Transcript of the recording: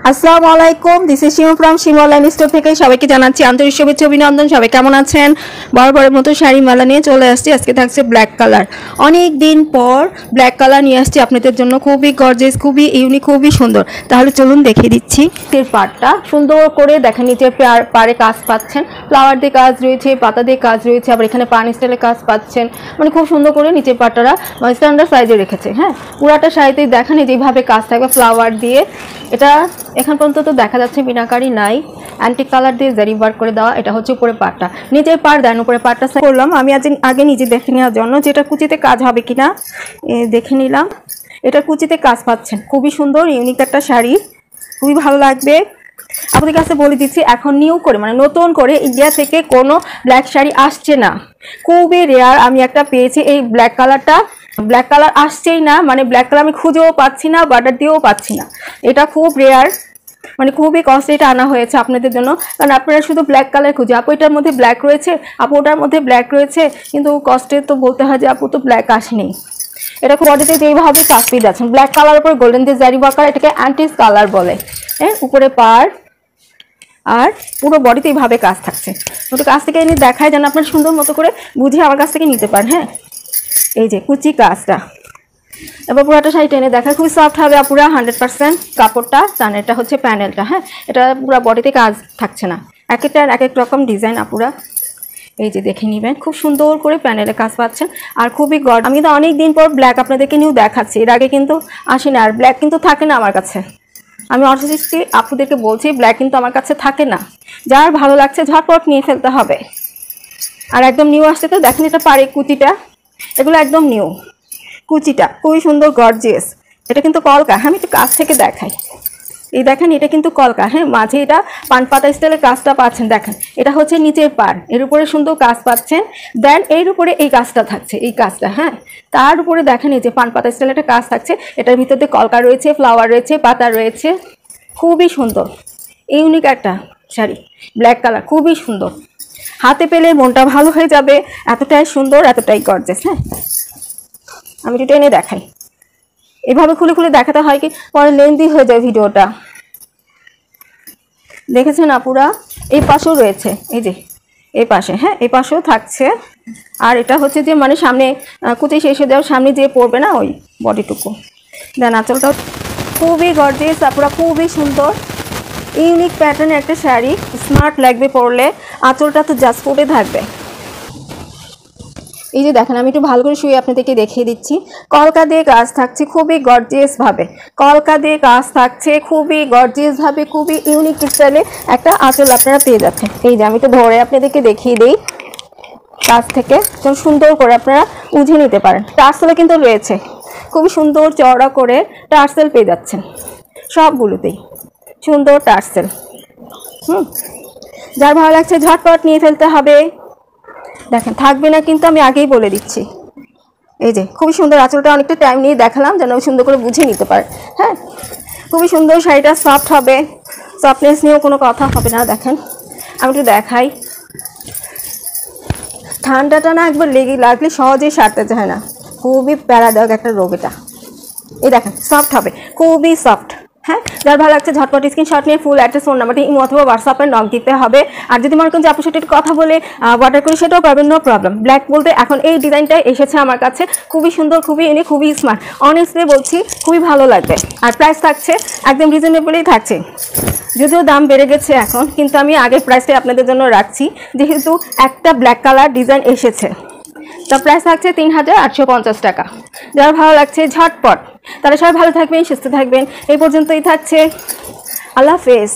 আসসালামু আলাইকুম, this is Shimu from Shimu online store থেকে সবাইকে জানাচ্ছি আন্তরিক শুভেচ্ছা অভিনন্দন। সবাই কেমন আছেন? বরাবরের মতো শাড়ি মালা নিয়ে চলে আসছি। আজকে থাকছে ব্ল্যাক কালার। অনেক দিন পর ব্ল্যাক কালার নিয়ে আসছি আপনাদের জন্য। খুবই গর্জিয়াস, খুবই ইউনিক, খুবই সুন্দর। তাহলে চলুন দেখিয়ে দিচ্ছি। এর পাড়টা সুন্দর করে দেখেন, নিচে পাড়ে কাজ পাচ্ছেন, ফ্লাওয়ার দিয়ে কাজ রয়েছে, পাতা দিয়ে কাজ রয়েছে, আবার এখানে পানি স্টাইলের কাজ পাচ্ছেন। মানে খুব সুন্দর করে নিচের পাড়টা স্ট্যান্ডার্ড সাইজে রেখেছে। হ্যাঁ, পুরাটা শাড়িতেই দেখেন যেভাবে কাজ থাকবে ফ্লাওয়ার দিয়ে। এটা এখন পর্যন্ত তো দেখা যাচ্ছে মিনাকারি নাই, অ্যান্টিক কালার দিয়ে জারি ওয়ার্ক করে দেওয়া। এটা হচ্ছে উপরে পাড়টা, নিচের পাড় দেন, উপরে পাড়টা করলাম আমি আগে নিজে দেখে নেওয়ার জন্য যেটা কুচিতে কাজ হবে কিনা দেখে নিলাম। এটা কুচিতে কাজ পাচ্ছেন, খুবই সুন্দর ইউনিক একটা শাড়ি, খুবই ভালো লাগবে। আপনাদের কাছে বলে দিচ্ছি, এখন নিউ করে মানে নতুন করে ইন্ডিয়া থেকে কোনো ব্ল্যাক শাড়ি আসছে না, খুবই রেয়ার। আমি একটা পেয়েছি এই ব্ল্যাক কালারটা, ব্ল্যাক কালার আসছেই না, মানে ব্ল্যাক কালার আমি খুঁজেও পাচ্ছি না, বাটার দিয়েও পাচ্ছি না। এটা খুব রেয়ার, মানে খুবই কস্টলি এটা আনা হয়েছে আপনাদের জন্য, কারণ আপনারা শুধু ব্ল্যাক কালার খুঁজে, আপু এটার মধ্যে ব্ল্যাক রয়েছে, আপু ওটার মধ্যে ব্ল্যাক রয়েছে, কিন্তু কস্টে তো বলতে হয় যে আপু তো ব্ল্যাক আসেনি। এটা বডিতে যেইভাবে কাজ পেয়ে যাচ্ছেন, ব্ল্যাক কালার উপরে গোল্ডেন দিয়ে জারি ওয়ার্ক, এটাকে অ্যান্টিক কালার বলে। হ্যাঁ, উপরে পাড় আর পুরো বডিতে এইভাবে কাজ থাকছে। ওটা কাছ থেকে এনে দেখায় যেন আপনার সুন্দর মতো করে বুঝে আমার কাছ থেকে নিতে পারেন। হ্যাঁ, এই যে কুচি কাজটা, এবার পুরাটা শাড়ি টেনে দেখা, খুবই সফট হবে পুরা 100% কাপড়টা। টান, এটা হচ্ছে প্যানেলটা। হ্যাঁ, এটা পুরো বডিতে কাজ থাকছে না, এক একটার এক এক রকম ডিজাইন আপুরা এই যে দেখে নেবেন, খুব সুন্দর করে প্যানেলে কাজ পাচ্ছেন। আর খুবই গড, আমি তো অনেক দিন পর ব্ল্যাক আপনাদেরকে নিউ দেখাচ্ছি, এর আগে কিন্তু আসে না, আর ব্ল্যাক কিন্তু থাকে না আমার কাছে। আমি অর্থনীতি আপুদেরকে বলছি, ব্ল্যাক কিন্তু আমার কাছে থাকে না। যার ভালো লাগছে ঝটপট নিয়ে ফেলতে হবে। আর একদম নিউ আসছে তো দেখেন, এটা পাড়ে কুচিটা, এগুলো একদম নিউ। কুচিটা খুবই সুন্দর গর্জিয়াস। এটা কিন্তু কলকা। হ্যাঁ, আমি একটু কাছ থেকে দেখাই। এই দেখেন, এটা কিন্তু কলকা। হ্যাঁ, মাঝে এটা পান পাতা স্টাইলের কাজটা পাচ্ছেন। দেখেন, এটা হচ্ছে নিচের পাড়, এর উপরে সুন্দর কাজ পাচ্ছেন। দেন এর উপরে এই কাজটা থাকছে, এই কাজটা। হ্যাঁ, তার উপরে দেখেন এই যে পান পাতা স্টাইলের একটা কাজ থাকছে, এটার ভিতরে কলকা রয়েছে, ফ্লাওয়ার রয়েছে, পাতা রয়েছে। খুবই সুন্দর ইউনিক একটা শাড়ি, ব্ল্যাক কালার, খুবই সুন্দর। হাতে পেলে মনটা ভালো হয়ে যাবে, এতটাই সুন্দর, এতটাই গর্জিয়াস। হ্যাঁ, আমি একটু টেনে দেখাই। এভাবে খুলে খুলে দেখাতে হয় কি, পরে লেন্দি হয়ে যায় ভিডিওটা। দেখেছেন আপুরা? এই পাশেও রয়েছে, এই যে এই পাশে। হ্যাঁ, এই পাশেও থাকছে। আর এটা হচ্ছে যে মানে সামনে কুচি শেষে দেওয়ার সামনে যে পড়বে না ওই বডিটুকু। দেন আঁচলটাও খুবই গর্জিয়াস আপুরা, খুবই সুন্দর ইউনিক প্যাটার্নের একটা শাড়ি, স্মার্ট লাগবে পরলে। আঁচলটা তো জাস্ট ফুটে থাকবে। এই যে দেখেন, আমি একটু ভালো করে শুয়ে আপনাদেরকে দেখিয়ে দিচ্ছি। কলকা দিয়ে কাজ থাকছে খুবই গর্জিয়াস ভাবে, কলকা দিয়ে কাজ থাকছে খুবই গর্জিয়াস ভাবে, খুবই ইউনিক স্টাইলে একটা আঁচল আপনারা পেয়ে যাচ্ছেন। এই যে আমি একটু ধরে আপনাদেরকে দেখিয়ে দিই কাছ থেকে, যেন সুন্দর করে আপনারা বুঝে নিতে পারেন। টার্সেলও কিন্তু রয়েছে, খুবই সুন্দর চওড়া করে টার্সেল পেয়ে যাচ্ছেন সবগুলোতেই, সুন্দর টার্সেল। যার ভালো লাগছে ঝটপট নিয়ে ফেলতে হবে। দেখেন, থাকবে না কিন্তু, আমি আগেই বলে দিচ্ছি। এই যে খুবই সুন্দর আঁচলটা, অনেকটা টাইম নিয়ে দেখালাম যেন সুন্দর করে বুঝে নিতে পারে। হ্যাঁ, খুবই সুন্দর শাড়িটা, সফট হবে, সফটনেস নিয়েও কোনো কথা হবে না। দেখেন, আমি একটু দেখাই। ঠান্ডাটা না একবার লাগলে সহজেই সারতে চায় না, খুবই প্যারাদায়ক একটা রোগ এটা। এই দেখেন, সফট হবে, খুবই সফট। হ্যাঁ, যার ভালো লাগছে ঝটপট স্ক্রিনশট নিয়ে ফুল অ্যাড্রেস, ফোন নাম্বারটি ইমো অথবা হোয়াটসঅ্যাপে নক দিতে হবে। আর যদি মনে করেন যে আপনার সাথে কথা বলে অর্ডার করি, সেটাও পারবেন, নো প্রবলেম। ব্ল্যাক বলতে এখন এই ডিজাইনটাই এসেছে আমার কাছে, খুবই সুন্দর, খুবই ইউনিক, খুবই স্মার্ট। অনেস্টলি বলছি, খুবই ভালো লাগবে। আর প্রাইস থাকছে একদম রিজনেবলই থাকছে, যদিও দাম বেড়ে গেছে এখন, কিন্তু আমি আগের প্রাইসটাই আপনাদের জন্য রাখছি, যেহেতু একটা ব্ল্যাক কালার ডিজাইন এসেছে। তার প্রাইস থাকছে 3850 টাকা। যারা ভালো লাগছে ঝটপট, তারা সবাই ভালো থাকবেন, সুস্থ থাকবেন। এই পর্যন্তই থাকছে, আল্লাহ হাফেজ।